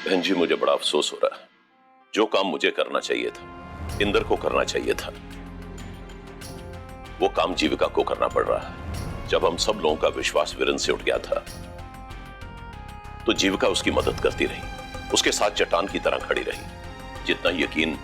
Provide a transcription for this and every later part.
बहन जी, मुझे बड़ा अफसोस हो रहा है। जो काम मुझे करना चाहिए था, इंदर को करना चाहिए था, वो काम जीविका को करना पड़ रहा है। जब हम सब लोगों का विश्वास वीरेन से उठ गया था, तो जीविका उसकी मदद करती रही, उसके साथ चट्टान की तरह खड़ी रही। जितना यकीन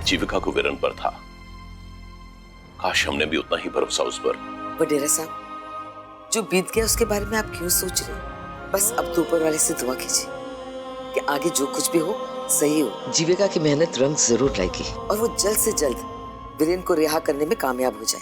जीविका को वीरेन पर था, काश हमने भी उतना ही भरोसा उस पर। वडेरा साहब, जो बीत गया उसके बारे में आप क्यों सोच रहे हो? बस अब तो ऊपर वाले से दुआ कीजिए कि आगे जो कुछ भी हो सही हो। जीविका की मेहनत रंग जरूर लाएगी और वो जल्द से जल्द वीरेन को रिहा करने में कामयाब हो जाए।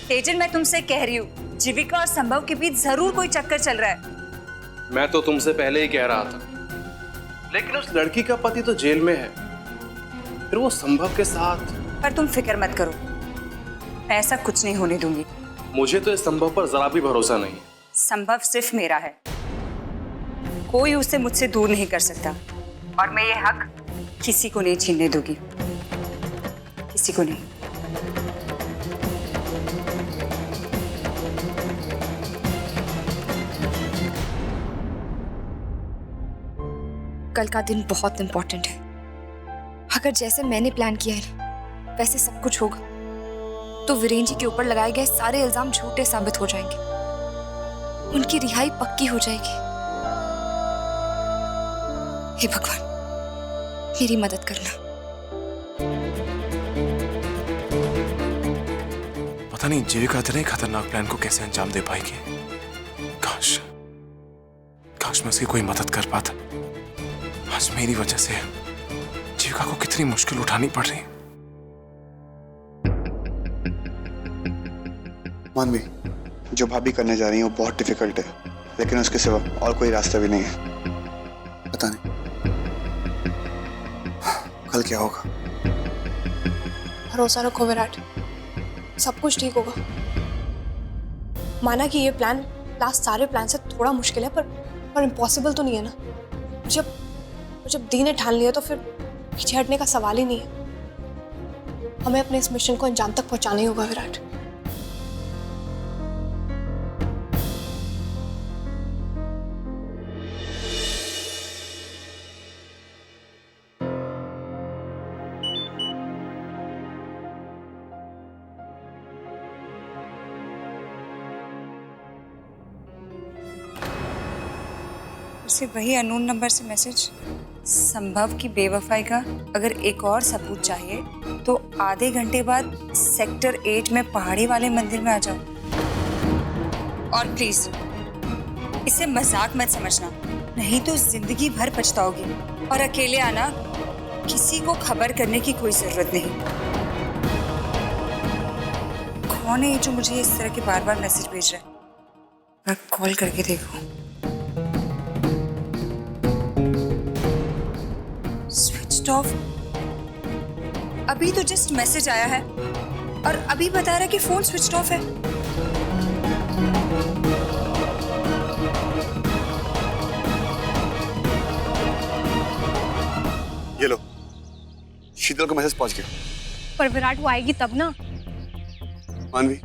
तेजन, मैं तुमसे कह रही हूँ, जीविका और संभव के बीच जरूर कोई चक्कर चल रहा है। मैं तो तुमसे पहले ही कह रहा था, लेकिन उस लड़की का पति तो जेल में है, फिर वो संभव के साथ। पर तुम फिक्र मत करो, मैं ऐसा कुछ नहीं होने दूंगी। मुझे तो इस संभव पर जरा भी भरोसा नहीं है। संभव सिर्फ मेरा है, कोई उसे मुझसे दूर नहीं कर सकता, और मैं ये हक किसी को नहीं छीनने दूंगी, किसी को नहीं। कल का दिन बहुत इंपॉर्टेंट है। अगर जैसे मैंने प्लान किया है ना, वैसे सब कुछ होगा, तो वीरेन जी के ऊपर लगाए गए सारे इल्जाम झूठे साबित हो जाएंगे, उनकी रिहाई पक्की हो जाएगी। हे भगवान, मेरी मदद करना। पता नहीं जीविका इतने खतरनाक प्लान को कैसे अंजाम दे पाएगी। काश मैं उसकी कोई मदद कर पाता। आज मेरी वजह से जीविका को कितनी मुश्किल उठानी पड़ रही है। मानवी, जो भाभी करने जा रही है वो बहुत डिफिकल्ट है, लेकिन उसके सिवा और कोई रास्ता भी नहीं है। पता नहीं कल क्या होगा। भरोसा रखो विराट, सब कुछ ठीक होगा। माना कि ये प्लान लास्ट सारे प्लान से थोड़ा मुश्किल है, पर इम्पॉसिबल तो नहीं है ना। जब दी ने ठान लिया तो फिर पीछे हटने का सवाल ही नहीं है। हमें अपने इस मिशन को अंजाम तक पहुंचाना ही होगा विराट। उसे वही अननोन नंबर से मैसेज। संभव की बेवफाई का अगर एक और सबूत चाहिए तो आधे घंटे बाद सेक्टर 8 में पहाड़ी वाले मंदिर में आ जाओ। और प्लीज इसे मजाक मत समझना, नहीं तो जिंदगी भर पछताओगी। और अकेले आना, किसी को खबर करने की कोई जरूरत नहीं। कौन है जो मुझे इस तरह के बार बार मैसेज भेज रहा है? मैं कॉल करके देखूं। Switch off. अभी तो जस्ट मैसेज आया है और अभी बता रहा है कि फोन स्विच ऑफ है। ये लो, शीतल को मैसेज पहुंच गया। पर विराट वो आएगी तब ना। मानवी,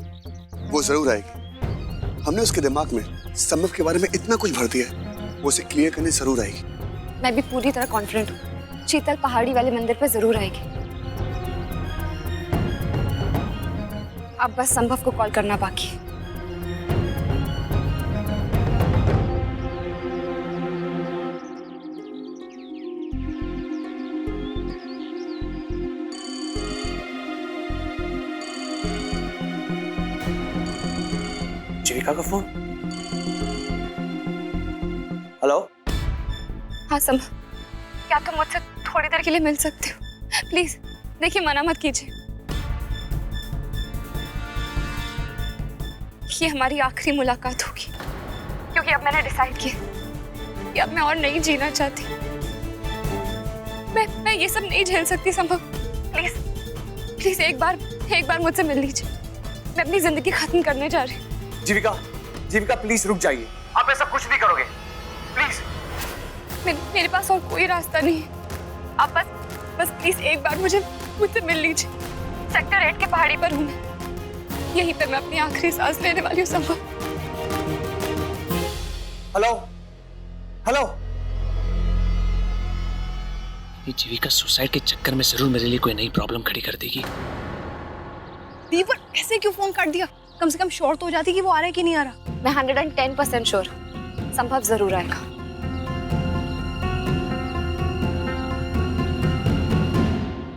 वो जरूर आएगी। हमने उसके दिमाग में संभव के बारे में इतना कुछ भर दिया है, वो उसे क्लियर करने जरूर आएगी। मैं भी पूरी तरह कॉन्फिडेंट हूँ, शीतल पहाड़ी वाले मंदिर पर जरूर आएगी। अब बस संभव को कॉल करना बाकी है। जीविका का फोन। हेलो। हाँ संभव, क्या तुम मुझसे थोड़ी देर के लिए मिल सकते हो? प्लीज देखिए, मना मत कीजिए। ये हमारी आखिरी मुलाकात होगी, क्योंकि अब मैंने डिसाइड किया कि अब मैं और नहीं जीना चाहती। मैं ये सब नहीं झेल सकती संभव। प्लीज प्लीज एक बार मुझसे मिल लीजिए। मैं अपनी जिंदगी खत्म करने जा रही हूँ। जीविका प्लीज रुक जाइए, आप ऐसा कुछ नहीं करोगे, प्लीज। मेरे पास और कोई रास्ता नहीं है। आप बस प्लीज एक बार मुझसे मिल लीजिए। सेक्टर 8 के पहाड़ी पर हूँ मैं। यहीं पे मैं अपनी आखिरी सांस लेने वाली हूँ संभव। Hello hello. ये जीविका सुसाइड के चक्कर में जरूर मेरे लिए कोई नई प्रॉब्लम खड़ी कर देगी। दीप, ऐसे क्यों फोन काट दिया? कम से कम श्योर तो हो जाती कि वो आ रहा है कि नहीं आ रहा। मैं 110% श्योर, संभव जरूर आएगा।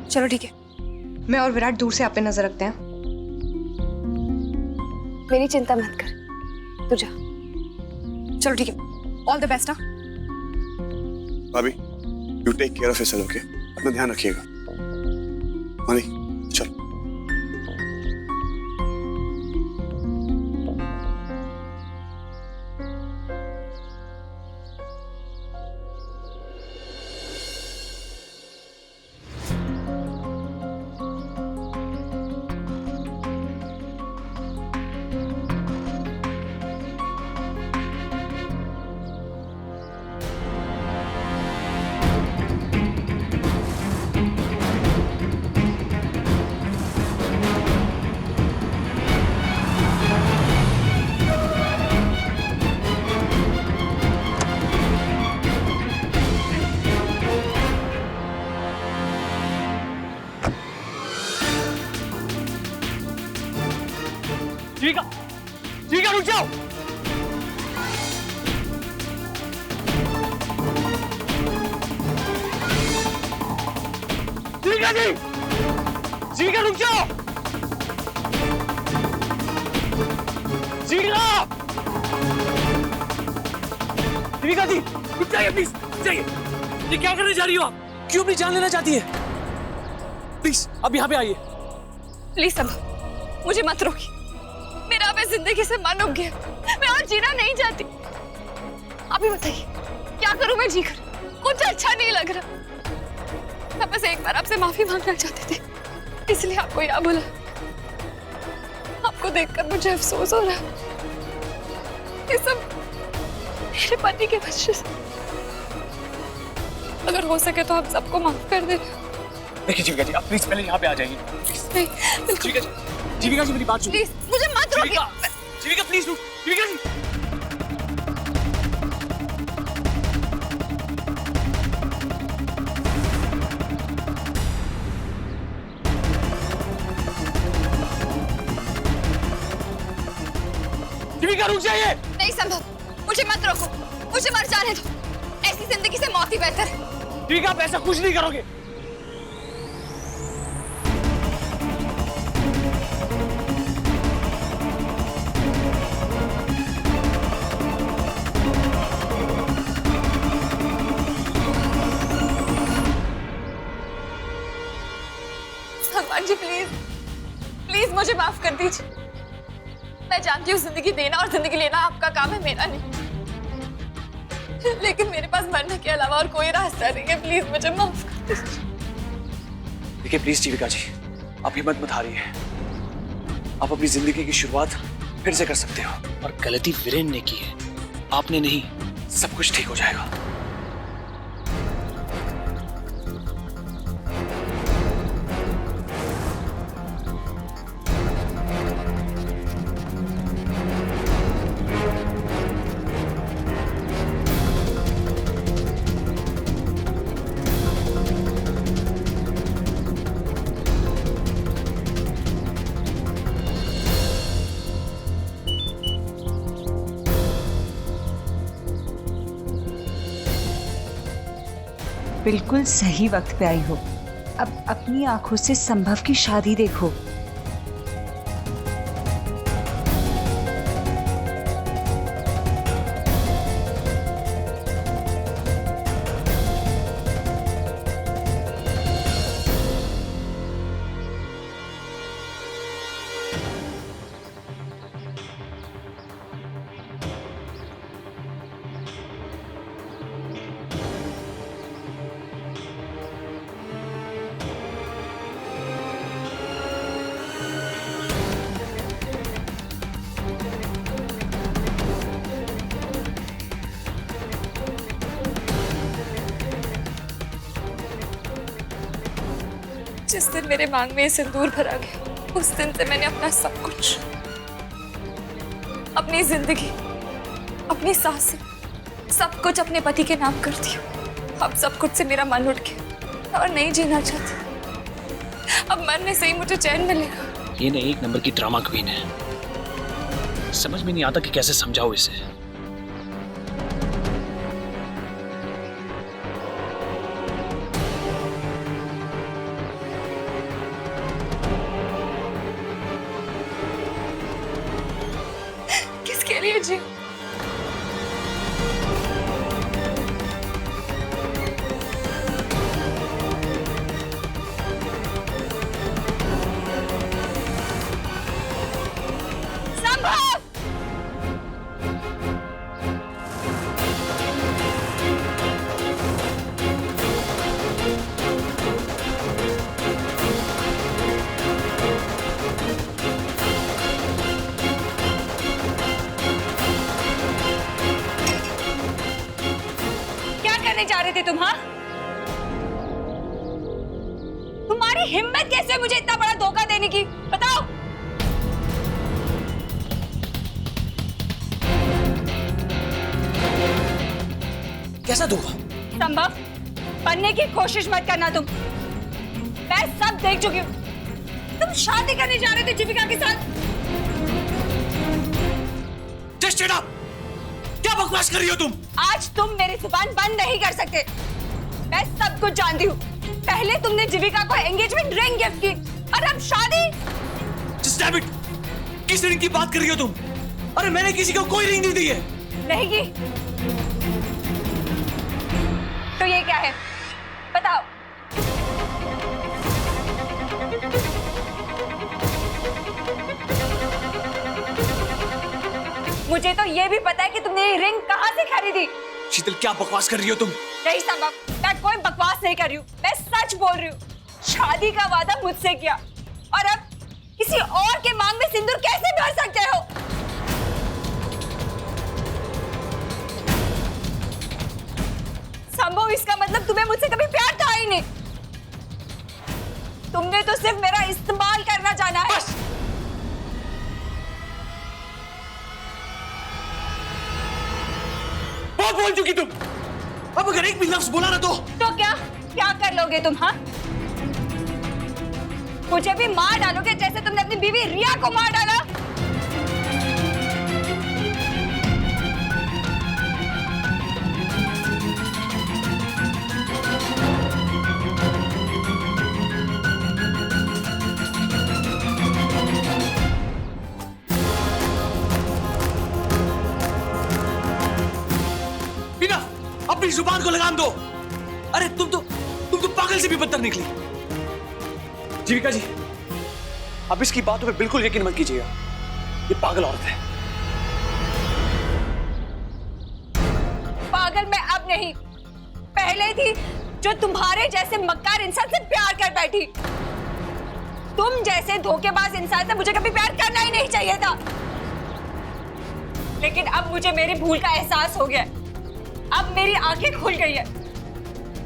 चलो ठीक है, मैं और विराट दूर से आप पे नजर रखते हैं। मेरी चिंता मत कर, तू जा। चलो ठीक है, all the best. Bhabhi, you take care of yourself, okay? अपना ध्यान रखिएगा। मानी, चलो। जीविका, जीविका रुक जाओ। जीविका जी, जीविका रुक जाओ। जीविका, जीविका जी रुक जाइए प्लीज, रुक जाइए। ये क्या करने जा रही हो आप? क्यों अपनी जान लेना चाहती है? प्लीज अब यहाँ पे आइए। प्लीज संभव, मुझे मत रोकिए। मेरा अब इस जिंदगी से मन उब गया, मैं और जीना नहीं चाहती। आप ही बताइए, क्या करूं मैं जीकर? कुछ अच्छा नहीं लग रहा। मैं बस एक बार आपसे माफी मांगना चाहते थे, इसलिए आपको यहाँ बुला। आपको देखकर मुझे अफसोस हो रहा है। ये सब मेरे पति के वजह से। अगर हो सके तो आप सबको माफ कर देना। देखिए जीविका जी, आप प्लीज पहले यहाँ पे आ जाइए। नहीं, जीविका जी, जीविका जी मेरी बात सुनिए। प्लीज मुझे मत रोकिए। जीविका प्लीज रुक। जीविका जी, जीविका रुक जाइए। नहीं संभव, मुझे मत रोको, मुझे मर जाने दो। ऐसी जिंदगी से मौत ही बेहतर है। जीविका, आप ऐसा कुछ नहीं करोगे। भगवान जी प्लीज, प्लीज मुझे माफ कर दीजिए। मैं जानती हूँ जिंदगी देना और जिंदगी लेना आपका काम है, मेरा नहीं। लेकिन मेरे पास मरने के अलावा और कोई रास्ता नहीं है। प्लीज मुझे माफ कर दीजिए। देखिए प्लीज जीविका जी, आप हिम्मत मत हारिए। आप अपनी जिंदगी की शुरुआत फिर से कर सकते हो। और गलती वीरेन ने की है, आपने नहीं। सब कुछ ठीक हो जाएगा। बिल्कुल सही वक्त पे आई हो। अब अपनी आंखों से संभव की शादी देखो। दिन मेरे मांग में ये सिंदूर भरा गया, उस दिन से मैंने अपना सब कुछ, अपनी जिंदगी, अपनी सांसें, सब कुछ अपने पति के नाम कर दिया। अब सब कुछ से मेरा मन उठ गया और नहीं जीना चाहती। अब मरने से ही मुझे चैन मिलेगा। ये ना एक नंबर की ड्रामा क्वीन है, समझ में नहीं आता कि कैसे समझाओ इसे। किसके लिए जी? जा रहे थे तुम? हाँ, तुम्हारी हिम्मत कैसे मुझे इतना बड़ा धोखा देने की? बताओ। कैसा धोखा? संभव बनने की कोशिश मत करना तुम। मैं सब देख चुकी हूँ। तुम शादी करने जा रहे थे जीविका के साथ। Just shut up! क्या बकवास कर रही हो तुम? आज तुम मेरी जुबान बंद नहीं कर सकते। मैं सब कुछ जानती हूँ। पहले तुमने जीविका को एंगेजमेंट रिंग गिफ्ट की और अब शादी। Just stop it! किस रिंग की बात कर रही हो तुम? अरे मैंने किसी को कोई रिंग नहीं दी है। नहीं की? तो ये क्या है? बताओ। मुझे तो ये भी पता है कि तुमने ये रिंग कहाँ से खरीदी। शीतल क्या बकवास कर रही हो तुम? नहीं संभव, मैं कोई बकवास नहीं कर रही हूँ। मैं सच बोल रही हूँ। शादी का वादा मुझसे किया और अब किसी और के मांग में सिंदूर कैसे भर सकते हो? संभव, इसका मतलब तुम्हें मुझसे कभी प्यार था ही नहीं। तुमने तो सिर्फ मेरा इस्तेमाल करना जाना है। बस। बहुत बोल चुकी तुम। अब अगर एक भी लफ्ज बोला ना तो क्या कर लोगे तुम? हाँ, मुझे भी मार डालोगे जैसे तुमने अपनी बीवी रिया को मार डाला? अपनी जुबान को लगाम दो। अरे तुम तो पागल से भी बदतर निकली। जीविका जी, अब इसकी बातों पे बिल्कुल यकीन मत कीजिएगा। ये पागल औरत है। पागल मैं अब नहीं, पहले थी, जो तुम्हारे जैसे मक्कार इंसान से प्यार कर बैठी। तुम जैसे धोखेबाज इंसान से मुझे कभी प्यार करना ही नहीं चाहिए था। लेकिन अब मुझे मेरी भूल का एहसास हो गया। अब मेरी आंखें खुल गई है।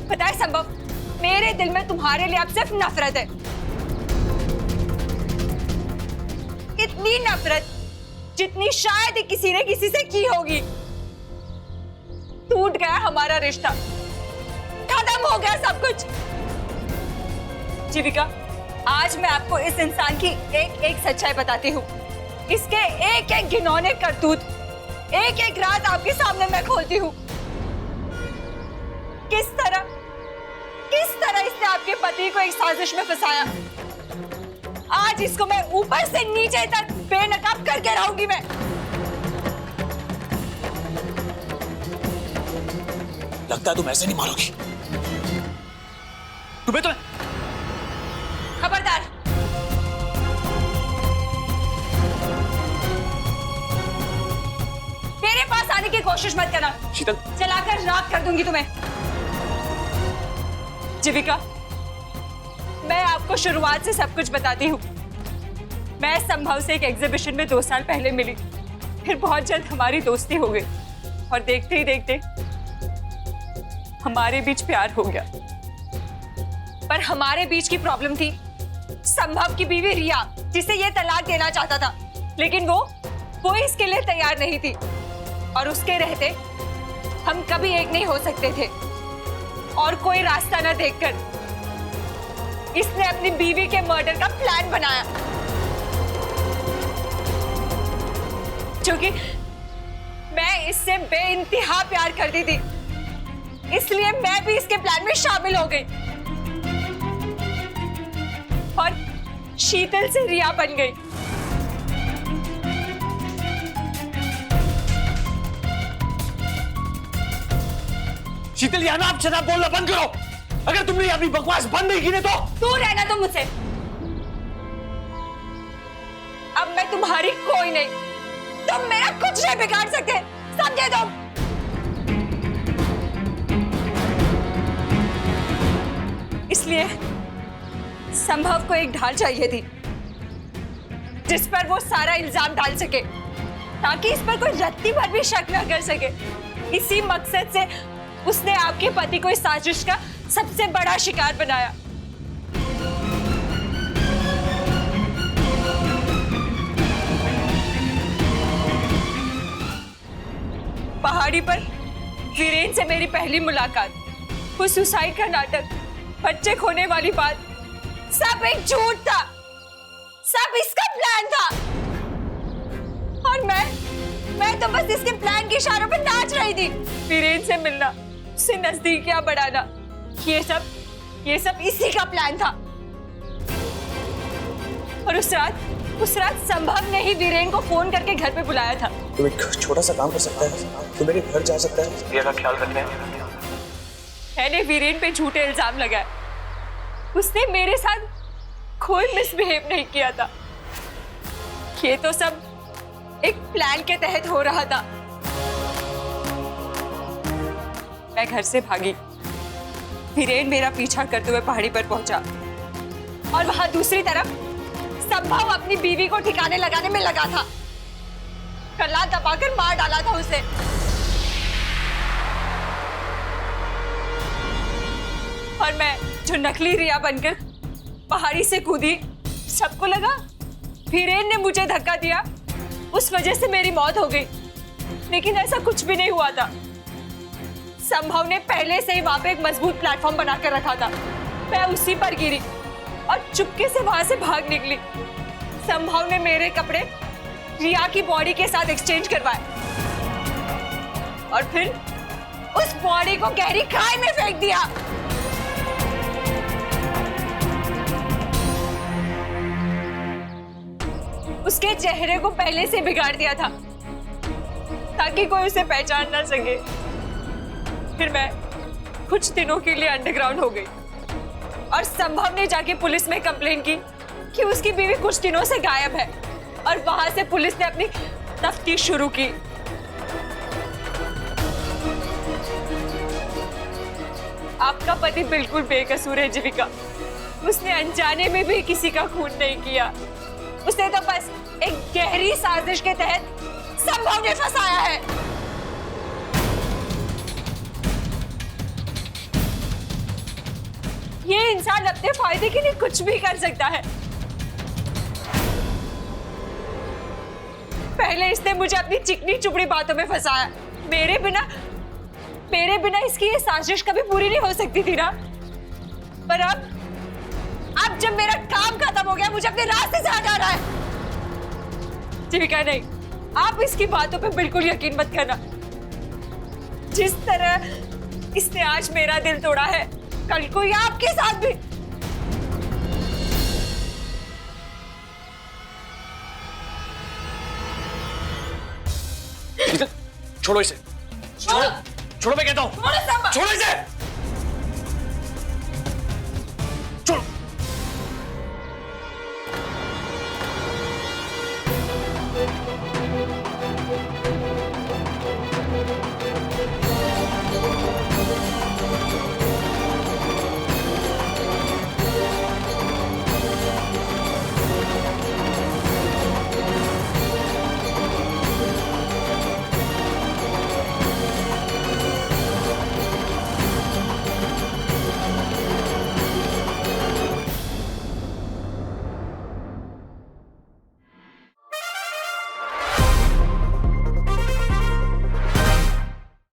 पता है संभव, मेरे दिल में तुम्हारे लिए अब सिर्फ नफरत है। इतनी नफरत जितनी शायद ही किसी ने किसी से की होगी। टूट गया हमारा रिश्ता, खत्म हो गया सब कुछ। जीविका, आज मैं आपको इस इंसान की एक एक सच्चाई बताती हूँ। इसके एक एक घिनौने करतूत, एक एक रात आपके सामने मैं खोलती हूँ। किस तरह इसने आपके पति को एक साजिश में फंसाया। आज इसको मैं ऊपर से नीचे तक बेनकाब करके रहूंगी। मैं लगता है तुम ऐसे नहीं मारोगी। तुम्हें तो खबरदार, मेरे पास आने की कोशिश मत करना। शीतल, चलाकर राख कर दूंगी तुम्हें। जीविका, मैं आपको शुरुआत से सब कुछ बताती हूँ। मैं संभव से एक एग्जीबिशन में 2 साल पहले मिली, फिर बहुत जल्द हमारी दोस्ती हो गई और देखते ही देखते हमारे बीच प्यार हो गया। पर हमारे बीच की प्रॉब्लम थी संभव की बीवी रिया, जिसे ये तलाक देना चाहता था, लेकिन वो इसके लिए तैयार नहीं थी। और उसके रहते हम कभी एक नहीं हो सकते थे। और कोई रास्ता न देखकर इसने अपनी बीवी के मर्डर का प्लान बनाया, क्योंकि मैं इससे बेइंतहा प्यार करती थी, इसलिए मैं भी इसके प्लान में शामिल हो गई और शीतल से रिया बन गई। शीतल, या ना आप शराब बोलना बंद करो। अगर तुमने अपनी बकवास बंद नहीं की ना तो दूर रहना तुम मुझसे। अब मैं तुम्हारी कोई नहीं, तुम मेरा कुछ नहीं बिगाड़ सकते, समझे तुम? इसलिए संभव को एक ढाल चाहिए थी जिस पर वो सारा इल्जाम डाल सके, ताकि इस पर कोई रत्ती भर भी शक न कर सके। इसी मकसद से उसने आपके पति को इस साजिश का सबसे बड़ा शिकार बनाया। पहाड़ी पर वीरेन से मेरी पहली मुलाकात, वो सुसाइड का नाटक, बच्चे खोने वाली बात, सब एक झूठ था, सब इसका प्लान था। और मैं तो बस इसके प्लान के इशारों पर नाच रही थी। वीरेन से मिलना, उससे नजदीकियां बढ़ाना, ये सब इसी का प्लान था। और उस रात संभव ने ही वीरेन को फोन करके घर पे बुलाया था। तुम एक छोटा सा काम कर सकता है, तुम मेरे घर जा सकता है, रिया का ख्याल रखना है। मैंने वीरेन पे झूठे इल्जाम लगाए, उसने मेरे साथ कोई मिसबिहेव नहीं किया था। ये तो सब एक प्लान के तहत हो रहा था। मैं घर से भागी, वीरेन मेरा पीछा करते हुए पहाड़ी पर पहुंचा और वहां दूसरी तरफ संभव अपनी बीवी को ठिकाने लगाने में लगा था। गला दबाकर मार डाला था उसे। और मैं जो नकली रिया बनकर पहाड़ी से कूदी, सबको लगा वीरेन ने मुझे धक्का दिया, उस वजह से मेरी मौत हो गई। लेकिन ऐसा कुछ भी नहीं हुआ था। संभव ने पहले से ही वहां पे एक मजबूत प्लेटफॉर्म बनाकर रखा था। मैं उसी पर गिरी और चुपके से वहां से भाग निकली। संभव ने मेरे कपड़े रिया की बॉडी के साथ एक्सचेंज करवाए और फिर उस बॉडी को गहरी खाई में फेंक दिया। उसके चेहरे को पहले से बिगाड़ दिया था ताकि कोई उसे पहचान ना सके। फिर मैं कुछ दिनों के लिए अंडरग्राउंड हो गई और संभव ने जाके पुलिस में कंप्लेन की कि उसकी बीवी कुछ दिनों से गायब है। और वहां से पुलिस ने अपनी तफ्तीश शुरू की। आपका पति बिल्कुल बेकसूर है जीविका, उसने अनजाने में भी किसी का खून नहीं किया। उसने तो बस एक गहरी साजिश के तहत संभव ने फंसाया है। ये इंसान अपने फायदे के लिए कुछ भी कर सकता है। पहले इसने मुझे अपनी चिकनी चुपड़ी बातों में फंसाया। मेरे बिना इसकी ये साजिश कभी पूरी नहीं हो सकती थी ना। पर अब जब मेरा काम खत्म हो गया, मुझे अपने रास्ते से हटा रहा है। जीविका नहीं, आप इसकी बातों पे बिल्कुल यकीन मत करना। जिस तरह इसने आज मेरा दिल तोड़ा है, कल को ये आपके साथ भी। छोड़ो इसे, छोड़ो मैं कहता हूँ, छोड़ो इसे।